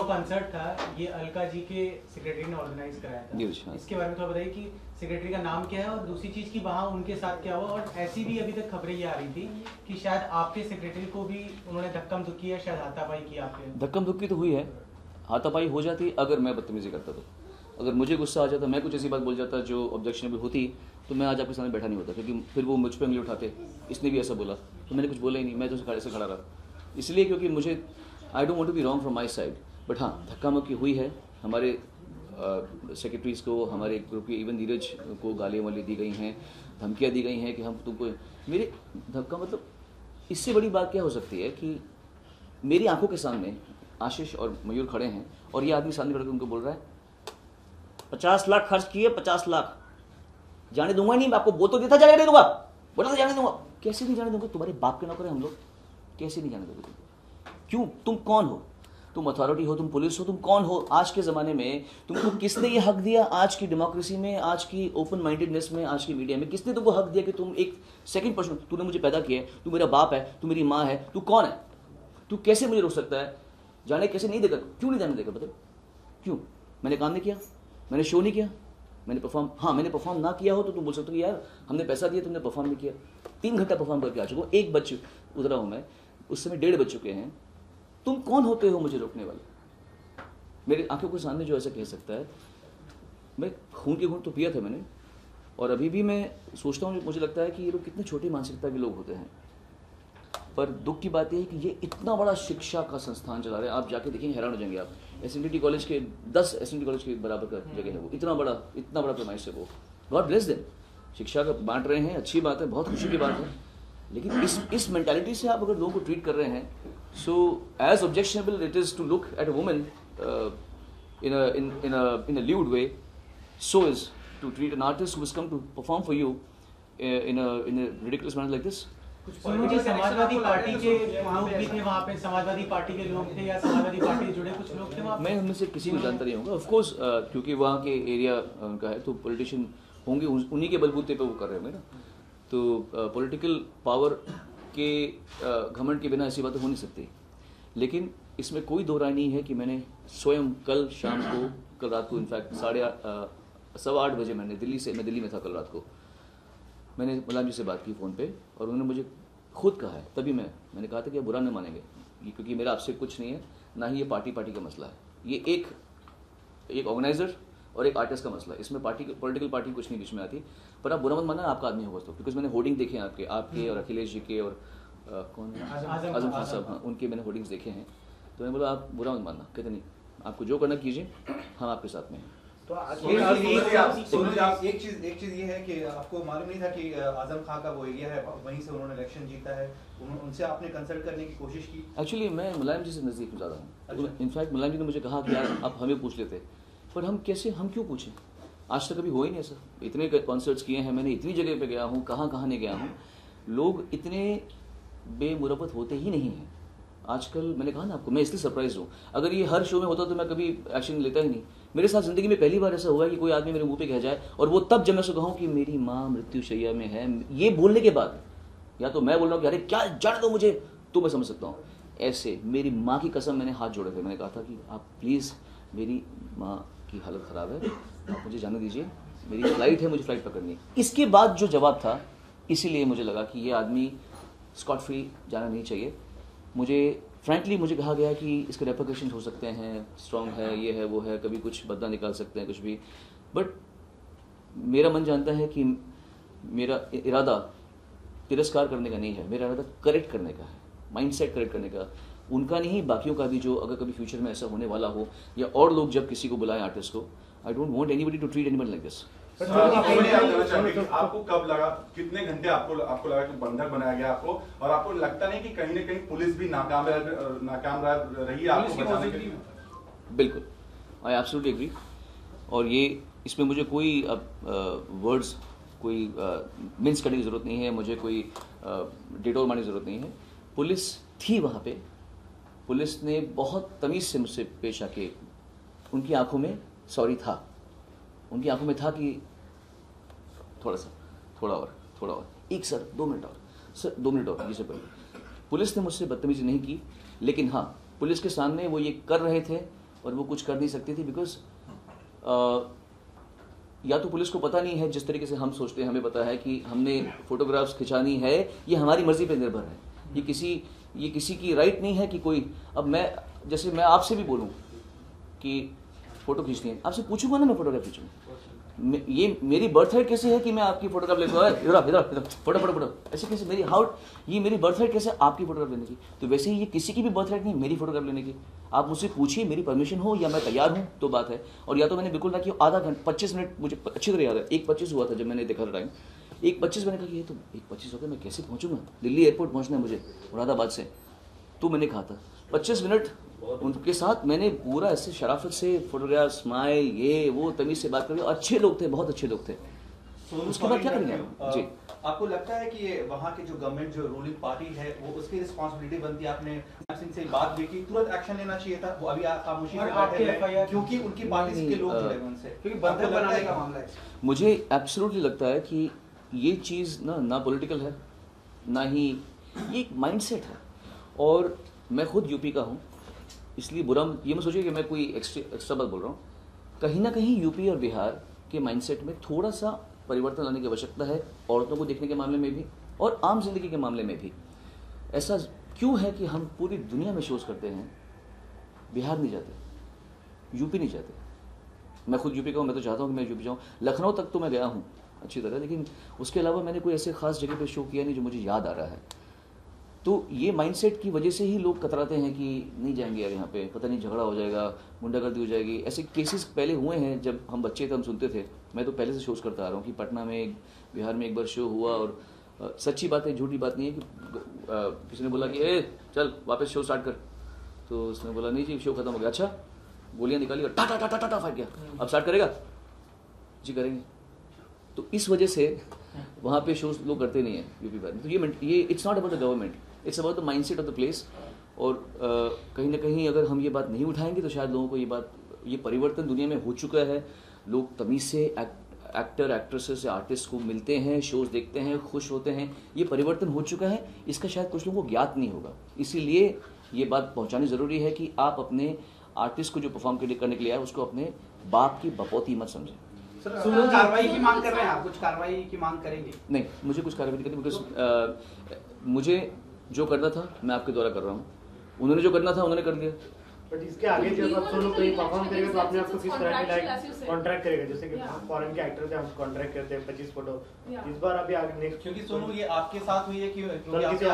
Concert था, ये अलका जी के सेक्रेटरी ने ऑर्गेनाइज कराया था। इसके बारे में थोड़ा बताइए कि सेक्रेटरी का नाम क्या है और दूसरी चीज की वहाँ उनके साथ क्या हुआ। और ऐसी भी अभी तक खबरें ये आ रही थी कि शायद आपके सेक्रेटरी को भी उन्होंने धक्कम धुक्की या शायद हाथापाई की आपके। धक्कम धुक्की तो हुई है, हाथापाई हो जाती अगर मैं बदतमीजी करता तो। अगर मुझे गुस्सा आ जाता, मैं कुछ ऐसी बात बोल जाता जो ऑब्जेक्शनेबल होती, तो मैं आज आपके सामने बैठा नहीं होता, क्योंकि फिर वो मुझ पर उंगली उठाते, इसने भी ऐसा बोला, तो मैंने कुछ बोला ही नहीं, मैं तो खड़े से खड़ा रहा। इसलिए क्योंकि मुझे I don't want to be wrong from my side, but हाँ धक्का मुक्की हुई है। हमारे सेक्रेटरीज को, हमारे ग्रुप के इवन नीरज को गालियाँ वाली दी गई हैं, धमकियाँ दी गई हैं कि हम तुमको, मेरे धक्का मतलब इससे बड़ी बात क्या हो सकती है कि मेरी आंखों के सामने आशीष और मयूर खड़े हैं और ये आदमी सामने खड़े उनको बोल रहा है 50 लाख खर्च किए, 50 लाख जाने दूंगा नहीं, मैं आपको बोल तो देता जाने नहीं दूंगा, बोला तो जाने दूंगा। कैसे नहीं जाने दूंगा? तुम्हारे बाप के नौकर हैं हम लोग, कैसे नहीं जाने दोगे? क्यों? तुम कौन हो? तुम अथॉरिटी हो, तुम पुलिस हो, तुम कौन हो? आज के ज़माने में तुमको किसने ये हक दिया? आज की डेमोक्रेसी में, आज की ओपन माइंडेडनेस में, आज की मीडिया में किसने तुमको हक दिया कि तुम एक सेकंड पर्सन, तूने मुझे पैदा किया है, तू मेरा बाप है, तू मेरी माँ है, तू कौन है? तू कैसे मुझे रोक सकता है? जाने कैसे नहीं देगा? क्यों नहीं जाने देगा? बताओ क्यों? मैंने काम नहीं किया, मैंने शो नहीं किया, मैंने परफॉर्म, हाँ मैंने परफॉर्म ना किया हो तो तुम बोल सकते हो कि यार हमने पैसा दिया, तुमने परफॉर्म नहीं किया। 3 घंटा परफॉर्म करके आ चुका हूँ, एक बज उतरा हूँ मैं, उस समय 1:30 बज चुके हैं। तुम कौन होते हो मुझे रोकने वाले? मेरी आंखों के सामने जो ऐसा कह सकता है? मैं खून के घूंट तो पिया था मैंने, और अभी भी मैं सोचता हूँ, मुझे लगता है कि ये लोग कितने छोटी मानसिकता के लोग होते हैं। पर दुख की बात यह है कि ये इतना बड़ा शिक्षा का संस्थान चला रहे हैं, आप जाके देखेंगे हैरान हो जाएंगे आप। SNDT कॉलेज के 10 SNDT कॉलेज के बराबर का जगह है वो, इतना बड़ा पैमाइश है वो। गॉड ब्लेस देम, शिक्षा का बांट रहे हैं, अच्छी बात है, बहुत खुशी की बात है। लेकिन इस मेंटालिटी से आप अगर लोगों को ट्रीट कर रहे हैं, so as objectionable it is to look at a woman in a lewd way, so is to treat an artist who has come to perform for you in a ridiculous manner like this. मुझे Samajwadi party के लोग भी थे वहाँ पे, Samajwadi party के लोग थे या समाजवादी पार्टी से जुड़े कुछ लोग थे वहाँ पे? मैं उनमें से किसी को जानता नहीं होगा, ऑफ कोर्स, क्योंकि वहाँ के एरिया उनका है, तो पॉलिटिशियन होंगे, उन्हीं के बलबूते पे वो कर रहे होंगे ना। तो पॉलिटिकल पावर के घमंड के बिना ऐसी बातें हो नहीं सकती। लेकिन इसमें कोई दो राय नहीं है कि मैंने स्वयं कल शाम को, कल रात को, इनफैक्ट 8:15 बजे मैं दिल्ली में था कल रात को, मैंने मुलायम जी से बात की फ़ोन पे, और उन्होंने मुझे खुद कहा है, तभी मैंने कहा था कि बुरा नहीं मानेंगे, क्योंकि मेरा आपसे कुछ नहीं है, ना ही ये पार्टी का मसला है, ये एक ऑर्गेनाइजर और एक आर्टिस्ट का मसला है। इसमें पॉलिटिकल पार्टी कुछ नहीं बीच में आती। पर आप बुरा मत मानना, आपका आदमी होगा तो, बिकॉज मैंने होर्डिंग देखे हैं आपके और अखिलेश जी के और कौन आजम खान साहब, हाँ, उनके मैंने होर्डिंग्स देखे हैं। तो मैंने बोला आप बुरा मत मानना, कहते नहीं, आपको जो करना कीजिए, हम आपके साथ में हैं। तो एक चीज ये है कि आपको मालूम नहीं था कि आजम खान का वो एरिया है, वहीं से उन्होंने इलेक्शन जीता है, उनसे आपने कंसल्ट करने की कोशिश की? एक्चुअली मैं मुलायम जी से नज़दीक ज़्यादा हूँ। इनफैक्ट मुलायम जी ने मुझे कहा कि यार आप हमें पूछ लेते, पर हम क्यों पूछें? आज तक कभी हुआ ही नहीं ऐसा। इतने कॉन्सर्ट्स किए हैं मैंने, इतनी जगह पे गया हूँ, कहाँ नहीं गया हूँ। लोग इतने बेमुरब्बत होते ही नहीं हैं आजकल। मैंने कहा ना आपको, मैं इसलिए सरप्राइज हूँ। अगर ये हर शो में होता तो मैं कभी एक्शन लेता ही नहीं। मेरे साथ ज़िंदगी में पहली बार ऐसा हुआ कि कोई आदमी मेरे मुंह पे कह जाए, और वो तब जब मैं उसको कहूँ कि मेरी माँ मृत्युशैया में है। ये बोलने के बाद या तो मैं बोल रहा हूँ कि अरे क्या जाने दो मुझे, तो मैं समझ सकता हूँ। ऐसे मेरी माँ की कसम मैंने हाथ जोड़े थे, मैंने कहा था कि आप प्लीज़, मेरी माँ की हालत ख़राब है, आप मुझे जाने दीजिए, मेरी फ्लाइट है, मुझे फ्लाइट पकड़नी है। इसके बाद जो जवाब था, इसीलिए मुझे लगा कि ये आदमी स्कॉट फ्री जाना नहीं चाहिए। मुझे फ्रैंकली मुझे कहा गया कि इसके रेपरकशन हो सकते हैं, स्ट्रॉन्ग है, ये है वो है, कभी कुछ बदला निकाल सकते हैं, कुछ भी। बट मेरा मन जानता है कि मेरा इरादा तिरस्कार करने का नहीं है, मेरा इरादा करेक्ट करने का है, माइंडसेट करेक्ट करने का, उनका नहीं बाकियों का भी, जो अगर कभी फ्यूचर में ऐसा होने वाला हो, या और लोग जब किसी को बुलाएं आर्टिस्ट को, I don't want anybody to treat anybody like this. आपको कब लगा, कितने घंटे आपको लगा कि बंधक बनाया गया आपको, और आपको लगता नहीं कि कहीं ना कहीं पुलिस भी नाकाम रही है आपको बचाने के लिए? बिल्कुल, आई एब्सोल्युटली एग्री। और ये इसमें मुझे कोई वर्ड्स, कोई मिन्स करने की ज़रूरत नहीं है, मुझे कोई डिटोर मारने की ज़रूरत नहीं है। पुलिस थी वहाँ पे, पुलिस ने बहुत तमीज़ से मुझसे पेश आके, उनकी आंखों में सॉरी था, उनकी आंखों में था कि थोड़ा और एक सर 2 मिनट और, सर 2 मिनट और, जिसे पहले पुलिस ने मुझसे बदतमीजी नहीं की। लेकिन हाँ, पुलिस के सामने वो ये कर रहे थे और वो कुछ कर नहीं सकती थी, बिकॉज या तो पुलिस को पता नहीं है, जिस तरीके से हम सोचते हैं हमें पता है कि हमने फोटोग्राफ्स खिंचानी है, ये हमारी मर्जी पे निर्भर है, ये किसी की राइट नहीं है कि कोई, अब मैं आपसे भी बोलूँ कि फ़ोटो खींचनी है, आपसे पूछूंगा ना मैं फोटोग्राफ खींचूँ, ये मेरी बर्थ राइट कैसे है कि मैं आपकी फोटोग्राफ लेता हूँ, इधर फोटो ऐसे कैसे, ये मेरी बर्थ राइट कैसे आपकी फोटोग्राफ लेने की? तो वैसे ही ये किसी की भी बर्थ राइट नहीं मेरी फोटोग्राफ लेने की। आप मुझसे पूछिए, मेरी परमिशन हो या मैं तैयार हूँ तो बात है, और या तो मैंने बिल्कुल ना कि आधा घंटा 25 मिनट, मुझे अच्छी तरह याद है 1:25 हुआ था जब मैंने देखा था टाइम, 1:25 मैंने कहा कि ये तो 1:25 हो गया, मैं कैसे पहुँचूंगा, दिल्ली एयरपोर्ट पहुँचना है मुझे मुरादाबाद से। तो मैंने कहा था 25 मिनट उनके साथ मैंने पूरा ऐसे शराफत से फोटोग्राफ, स्माइल, ये वो तमीज से बात करी, अच्छे लोग थे, बहुत अच्छे लोग थे। उसके बाद क्या करेंगे जी? आपको लगता है कि ये वहाँ के जो गवर्नमेंट, जो रूलिंग पार्टी है, वो उसकी रिस्पांसिबिलिटी बनती है? आपने सिंह से बात भी की, तुरंत एक्शन लेना चाहिए था, वो अभी खामोशी में बैठे हैं क्योंकि उनकी पार्टी के लोग जुड़े हुए उनसे, क्योंकि बंधक बनाने का मामला है। मुझे एब्सोल्युटली लगता है कि ये चीज़ ना पॉलिटिकल है, ना ही ये एक माइंडसेट है, और मैं खुद यूपी का हूँ, इसलिए बुरा ये मत सोचिए कि मैं कोई एक्स्ट्रा बात बोल रहा हूँ। कहीं ना कहीं यूपी और बिहार के माइंडसेट में थोड़ा सा परिवर्तन लाने की आवश्यकता है, औरतों को देखने के मामले में भी और आम जिंदगी के मामले में भी। ऐसा क्यों है कि हम पूरी दुनिया में शोज करते हैं, बिहार नहीं जाते, यूपी नहीं जाते? मैं खुद यूपी का हूँ, मैं तो चाहता हूँ कि मैं यूपी जाऊँ, लखनऊ तक तो मैं गया हूँ अच्छी तरह, लेकिन उसके अलावा मैंने कोई ऐसे खास जगह पे शो किया नहीं जो मुझे याद आ रहा है। तो ये माइंडसेट की वजह से ही लोग कतराते हैं कि नहीं जाएंगे यार, यहाँ पे पता नहीं झगड़ा हो जाएगा, गुंडागर्दी हो जाएगी। ऐसे केसेस पहले हुए हैं, जब हम बच्चे थे हम सुनते थे, मैं तो पहले से शोज करता आ रहा हूँ कि पटना में, बिहार में एक बार शो हुआ, और सच्ची बात है, झूठी बात नहीं है, कि किसी ने बोला कि ए चल वापस शो स्टार्ट कर, तो उसने बोला नहीं जी शो खत्म हो गया। अच्छा, गोलियाँ निकाली और टाटा टाटा टाटा फाइट किया, अब स्टार्ट करेगा जी? करेंगे। तो इस वजह से वहाँ पे शोज लोग करते नहीं है यूपी में। तो ये it's not about the government, it's about the mindset of the place. और कहीं ना कहीं अगर हम ये बात नहीं उठाएंगे तो शायद लोगों को ये परिवर्तन दुनिया में हो चुका है। लोग तमीज़ से एक्टर एक्ट्रेसेस से आर्टिस्ट को मिलते हैं, शोज देखते हैं, खुश होते हैं, ये परिवर्तन हो चुका है। इसका शायद कुछ लोगों को ज्ञात नहीं होगा, इसीलिए ये बात पहुंचानी ज़रूरी है कि आप अपने आर्टिस्ट को जो परफॉर्म करने के लिए आए उसको अपने बाप की बपौती मत समझें। सर, कार्रवाई की मांग कर रहे हैं आप, कुछ कार्रवाई की मांग करेंगे? नहीं, मुझे कुछ कार्रवाई नहीं करनी, बिकॉज मुझे जो करना था मैं आपके द्वारा कर रहा हूँ, उन्होंने जो करना था उन्होंने कर दिया। बट इसके आगे जब आप सोलो कहीं परफॉर्म करेगा तो अपने आप को किस तरह के लाइक कॉन्ट्रैक्ट करेगा? जैसे कि फॉरेन के एक्टर थे, हम कॉन्ट्रैक्ट करते हैं 25 फोटो, इस बार अभी आगे नेक्स्ट, क्योंकि सोनू ये आपके साथ हुई है कि किसी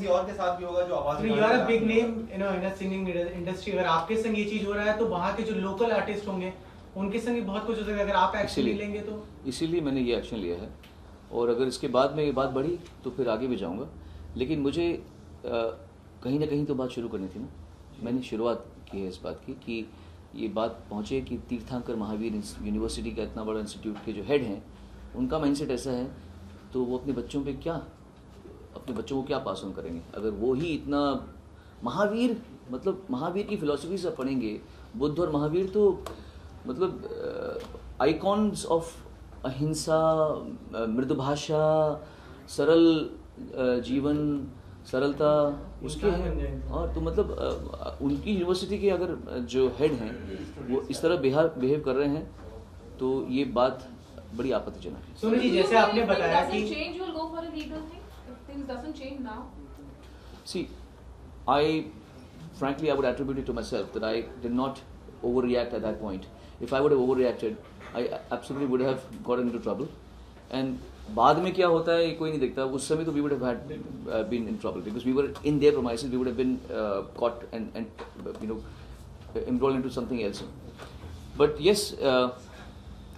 और के साथ भी होगा जो आवाज, you are a big name in a singing industry, अगर आपके संग ये चीज हो रहा है तो वहाँ के जो लोकल आर्टिस्ट होंगे उनके संग बहुत कुछ हो सकता है, अगर आप एक्शन लेंगे तो। इसीलिए मैंने ये एक्शन लिया है, और अगर इसके बाद में ये बात बढ़ी तो फिर आगे भी जाऊंगा। लेकिन मुझे कहीं ना कहीं तो बात शुरू करनी थी ना, मैंने शुरुआत की है इस बात की कि ये बात पहुँचे कि तीर्थंकर महावीर यूनिवर्सिटी का इतना बड़ा इंस्टीट्यूट के जो हेड हैं उनका माइंडसेट ऐसा है, तो वो अपने बच्चों को क्या पास ऑन करेंगे? अगर वो ही इतना महावीर, मतलब महावीर की फिलॉसफी से पढ़ेंगे, बुद्ध और महावीर तो मतलब आइकॉन्स ऑफ अहिंसा, मृदुभाषा, सरल जीवन, सरलता उसके हैं। और तो मतलब उनकी यूनिवर्सिटी के अगर जो हेड हैं वो इस तरह बिहेव कर रहे हैं तो ये बात बड़ी आपत्तिजनक है। सुनो जी, जैसे आपने बताया कि See, frankly, I would attribute it to myself that I did not overreact at that point. If I would have overreacted, I absolutely would have gotten into trouble. And बाद में क्या होता है कोई नहीं देखता, उस समय तो we would have had been in trouble because we were in their premises, we would have been caught and involved into something else. But yes,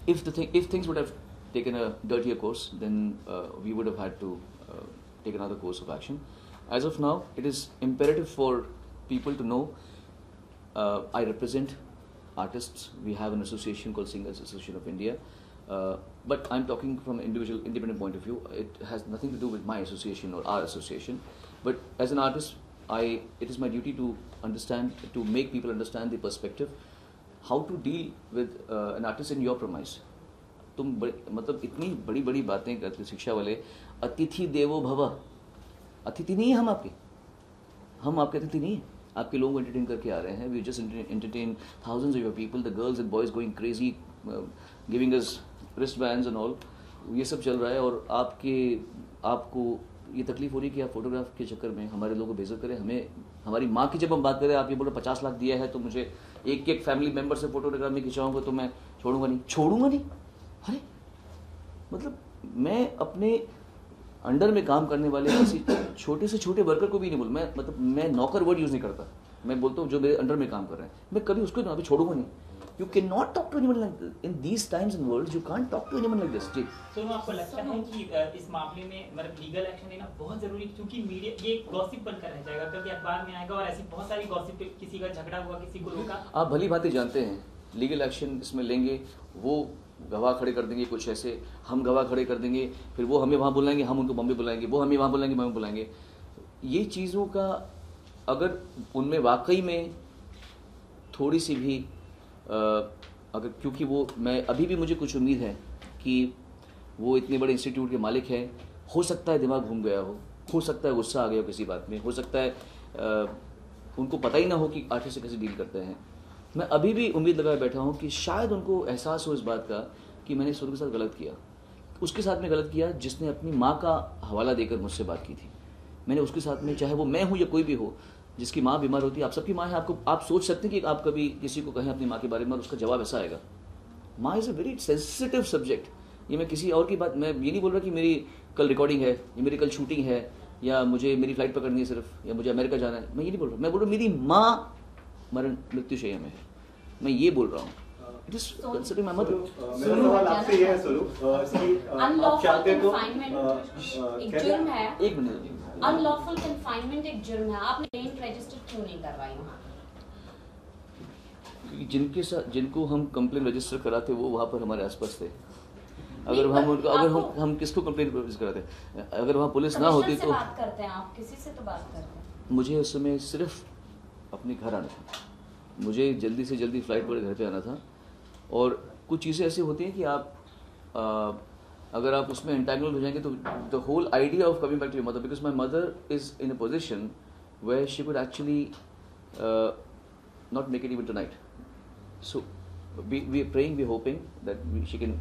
if things would have taken a dirtier course, then we would have had to take another course of action. As of now, it is imperative for people to know I represent artists. We have an association called Singers Association of India. But I'm talking from an independent point of view. It has nothing to do with my association or our association. But as an artist, it is my duty to understand, to make people understand the perspective, how to deal with an artist in your premise. तुम मतलब इतनी बड़ी बड़ी बातें करते शिक्षा वाले, अतिथि देवो भव, अतिथि नहीं है हम आपके, हम आपके अतिथि नहीं हैं, आपके लोगों को एंटरटेन करके आ रहे हैं. We just entertain thousands of your people, the girls and boys going crazy, giving us wrist bands and all. ये सब चल रहा है और आपको ये तकलीफ हो रही है कि आप फोटोग्राफ के चक्कर में हमारे लोगों को बेइज्जत करें. हमें हमारी माँ की जब हम बात करें, आप ये बोलो 50 लाख दिया है तो मुझे एक फैमिली मेम्बर से फोटोग्राफ में खिंचाऊंगा तो मैं छोड़ूंगा नहीं. अरे मतलब मैं अपने अंडर में काम करने वाले किसी छोटे से छोटे वर्कर को भी नहीं बोल, मैं नौकर वर्ड यूज़ नहीं करता. मैं बोलता हूँ जो मेरे अंडर में काम कर रहे हैं, मैं कभी उसको अभी छोड़ूंगा नहीं. You cannot talk to anyone like this. In these times and worlds, you can't talk to anyone like this. जी. तो आपको लगता है कि इस मामले में मतलब लीगल एक्शन लेना बहुत जरूरी, क्योंकि मीडिया ये गॉसिप बनकर रह जाएगा, क्योंकि अखबार में आएगा और ऐसी बहुत सारी गॉसिप, किसी का झगड़ा हुआ, किसी को रोका. आप भली बातें जानते हैं, लीगल एक्शन इसमें लेंगे, वो गवाह खड़े कर देंगे कुछ ऐसे, हम गवाह खड़े कर देंगे, फिर वो हमें वहाँ बुलाएंगे, हम उनको बॉम्बे बुलाएंगे, वो हमें वहाँ बुलाएंगे, बॉम्बे बुलाएंगे. ये चीज़ों का अगर उनमें वाकई में थोड़ी सी भी अगर, क्योंकि वो मैं अभी भी मुझे कुछ उम्मीद है कि वो इतने बड़े इंस्टीट्यूट के मालिक हैं, हो सकता है दिमाग घूम गया हो सकता है गुस्सा आ गया हो किसी बात में, हो सकता है उनको पता ही ना हो कि आर्टिस्ट से कैसे डील करते हैं. मैं अभी भी उम्मीद लगाए बैठा हूँ कि शायद उनको एहसास हो इस बात का कि मैंने सुर के साथ गलत किया. उसके साथ में गलत किया जिसने अपनी माँ का हवाला देकर मुझसे बात की थी. मैंने उसके साथ में, चाहे वो मैं हूँ या कोई भी हो, जिसकी माँ बीमार होती है, आप सबकी माँ है, आप सोच सकते हैं कि आप कभी किसी को कहें अपनी माँ के बारे में और उसका जवाब ऐसा आएगा. माँ is a very sensitive subject. ये मैं किसी और की बात, मैं ये नहीं बोल रहा कि मेरी कल रिकॉर्डिंग है, या मेरी कल शूटिंग है, या मुझे मेरी फ्लाइट पकड़नी है सिर्फ, या मुझे अमेरिका जाना है, मैं ये नहीं बोल रहा. मैं बोल रहा हूँ मेरी माँ मरण मृत्युशैया में है, मैं ये बोल रहा हूँ. It is considering my mother. मेरा सवाल आपसे ये है सोनू, आप चाहते तो एक जुर्म है. एक मिनट. अनलॉफुल कन्फाइनमेंट एक जुर्म है, आपने कंप्लेंट रजिस्टर क्यों नहीं करवाई वहाँ? जिनको हम कंप्लेंट रजिस्टर कराते वो वहाँ पर हमारे आसपास थे. अगर हम किसको कंप्लेंट रजिस्टर कराते, अगर वहाँ पुलिस ना होती तो बात करते हैं आप, किसी से तो बात करते हैं. मुझे उस समय सिर्फ अपने घर आना था, मुझे जल्दी से जल्दी फ्लाइट पर घर पे आना था. और कुछ चीज़ें ऐसी होती हैं कि आप अगर आप उसमें एंटैंगल हो जाएंगे तो the whole idea of coming back to your mother, because my mother is in a position where she could actually not make it even tonight. So we are praying, we are hoping that she can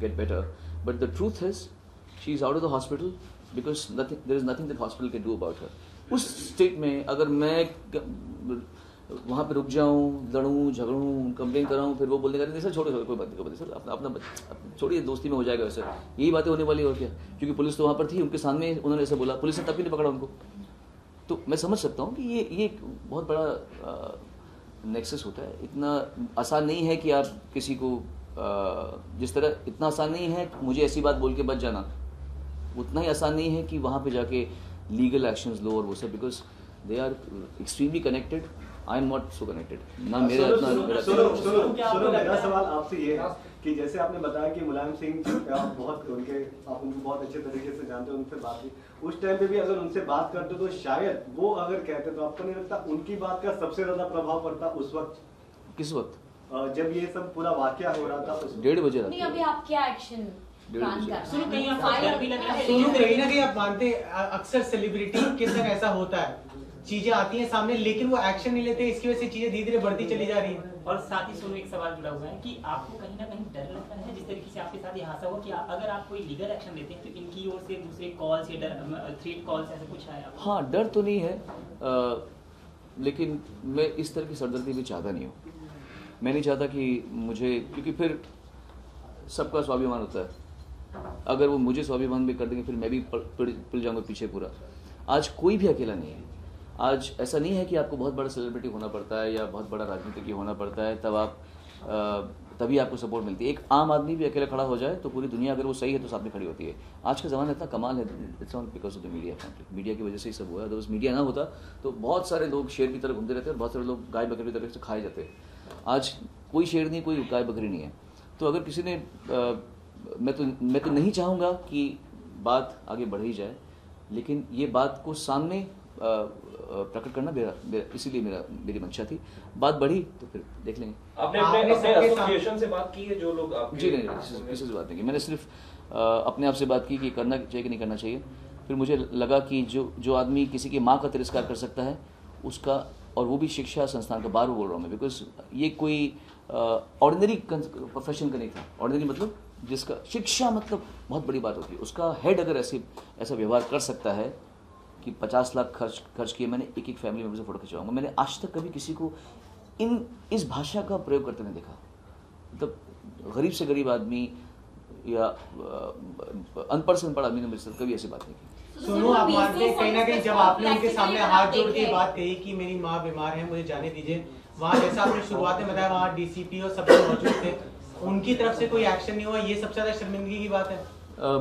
get better, but the truth is she is out of the hospital because there is nothing that hospital can do about her. उस state में अगर मैं वहाँ पे रुक जाऊँ, लड़ूँ, झगड़ूँ, complain कराऊँ, फिर वो बोलने का सर छोड़ो कोई बात नहीं सर, अपना छोड़िए, दोस्ती में हो जाएगा वैसे, यही बातें होने वाली और क्या. क्योंकि पुलिस तो वहाँ पर थी, उनके सामने उन्होंने ऐसे बोला, पुलिस ने तब भी नहीं पकड़ा उनको. तो मैं समझ सकता हूँ कि ये बहुत बड़ा नेक्सस होता है. इतना आसान नहीं है कि आप किसी को जिस तरह, इतना आसान नहीं है मुझे ऐसी बात बोल के बच जाना, उतना ही आसान नहीं है कि वहाँ पे जाके लीगल एक्शंस लो और वो सब, because they are extremely connected. I am not so connected ना. मेरा मेरा सवाल आपसे ये है कि जैसे आपने बताया कि मुलायम सिंह आप उनको बहुत अच्छे तरीके से जानते हो, उनसे बात की, उस टाइम पे भी अगर उनसे बात करते तो शायद वो अगर कहते तो आपको नहीं लगता उनकी बात का सबसे ज्यादा प्रभाव पड़ता उस वक्त? किस वक्त? जब ये सब पूरा वाकया हो रहा था 1:30 बजे. नहीं, अभी आप क्या एक्शन प्लान कर रहे हैं? सुनो, कहीं आपको डर भी लग रहा है? सुनो, कहीं ना कहीं आप मानते अक्सर सेलिब्रिटी के संग ऐसा होता है, चीजें आती हैं सामने लेकिन वो एक्शन नहीं लेते, इसकी वजह से चीजें धीरे धीरे बढ़ती चली जा रही हैं. और साथ ही सुनो, एक सवाल जुड़ा हुआ है कि आपको कहीं ना कहीं डर लगता है, जिस तरीके से आपके साथ ये हादसा हुआ, कि अगर आप कोई लीगल एक्शन लेते हैं तो इनकी ओर से दूसरे कॉल्स या थ्रेट कॉल्स ऐसा कुछ आया? हाँ, डर तो नहीं है, लेकिन मैं इस तरह की सरदर्दी भी चाहता नहीं हूँ. मैं नहीं चाहता कि मुझे, क्योंकि फिर सबका स्वाभिमान होता है, अगर वो मुझे स्वाभिमान भी कर देंगे फिर मैं भी पिल जाऊँगा पीछे पूरा. आज कोई भी अकेला नहीं है. आज ऐसा नहीं है कि आपको बहुत बड़ा सेलिब्रिटी होना पड़ता है या बहुत बड़ा राजनीतिज्ञ होना पड़ता है तभी आपको सपोर्ट मिलती है. एक आम आदमी भी अकेला खड़ा हो जाए तो पूरी दुनिया अगर वो सही है तो साथ में खड़ी होती है. आज का ज़माना इतना कमाल है, it's all because of the media. Media की वजह से ही सब हुआ है. तो उस मीडिया ना होता तो बहुत सारे लोग शेर की तरह घूमते रहते और बहुत सारे लोग गाय बकरी की तरह से खाए जाते. आज कोई शेर नहीं, कोई गाय बकरी नहीं है. तो अगर किसी ने मैं तो नहीं चाहूँगा कि बात आगे बढ़ ही जाए, लेकिन ये बात को सामने प्रकट करना इसीलिए मेरी मंशा थी. बात बढ़ी तो फिर देख लेंगे. आपने अपने एसोसिएशन से बात की है जो लोग आपके? जी नहीं, किसी से बात नहीं की. मैंने सिर्फ अपने आप से बात की कि करना चाहिए कि नहीं करना चाहिए. फिर मुझे लगा कि जो आदमी किसी की माँ का तिरस्कार कर सकता है उसका, और वो भी शिक्षा संस्थान का, बार बोल रहा हूँ मैं, बिकॉज ये कोई ऑर्डिनरी प्रोफेशन का नहीं था। ऑर्डिनरी मतलब जिसका शिक्षा मतलब बहुत बड़ी बात होती है, उसका हेड अगर ऐसा व्यवहार कर सकता है कि 50 लाख खर्च किए मैंने एक फैमिली मेम्बर से फ़ोटो खिंचवाऊंगा, मैंने आज तक कभी किसी को इस भाषा का प्रयोग करते नहीं देखा। मतलब गरीब से गरीब आदमी या अनपढ़ से अनपढ़ आदमी ने मेरे साथ कभी ऐसी बात नहीं की। सुनो, आप मानते हैं कहीं ना कहीं जब आपने उनके सामने हाथ जोड़ के बात कही कि मेरी माँ बीमार है, मुझे जाने दीजिए, वहाँ जैसा आपने शुरुआत में बताया वहाँ डीसीपी और सब लोग मौजूद थे, उनकी तरफ से कोई एक्शन नहीं हुआ, ये सबसे ज़्यादा शर्मिंदगी की बात है।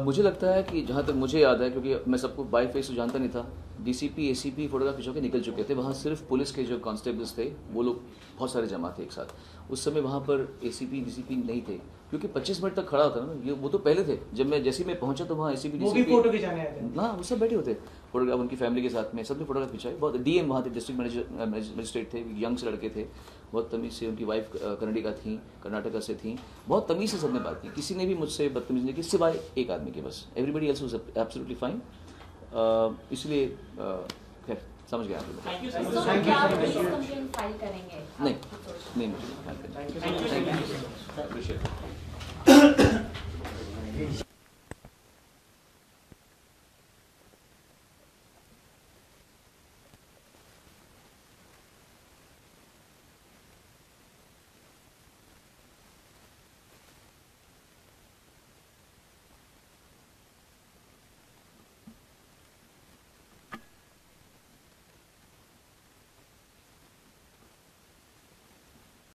मुझे लगता है कि जहाँ तक मुझे याद है, क्योंकि मैं सबको बाई फेस तो जानता नहीं था, डीसीपी एसीपी फोटोग्राफ खिंचवा के निकल चुके थे। वहाँ सिर्फ पुलिस के जो कांस्टेबल्स थे वो लोग बहुत सारे जमा थे एक साथ। उस समय वहाँ पर एसीपी डीसीपी नहीं थे, क्योंकि 25 मिनट तक खड़ा होता ना, ये वो तो पहले थे। जब मैं जैसे मैं पहुंचा तो वहाँ एसीपी डीसीपी फोटो खिंचाने आए थे ना, वो सब बैठे होते फोटोग्राफ, उनकी फैमिली के साथ में सबने फोटोग्राफ खिंचाए। बहुत डीएम वहाँ थे, डिस्ट्रिक्ट मजिस्ट्रेट थे, यंग से लड़के थे, बहुत तमीज़ से। उनकी वाइफ कर्नाटका से थी, बहुत तमीज़ से सबने बात की, किसी ने भी मुझसे बदतमीज़ नहीं की सिवाय एक आदमी के, बस everybody else was absolutely fine. इसलिए खैर समझ गया आप। थैंक यू कंप्लेंट फाइल करेंगे? नहीं मुझे फाइल करना। Thank you, appreciate.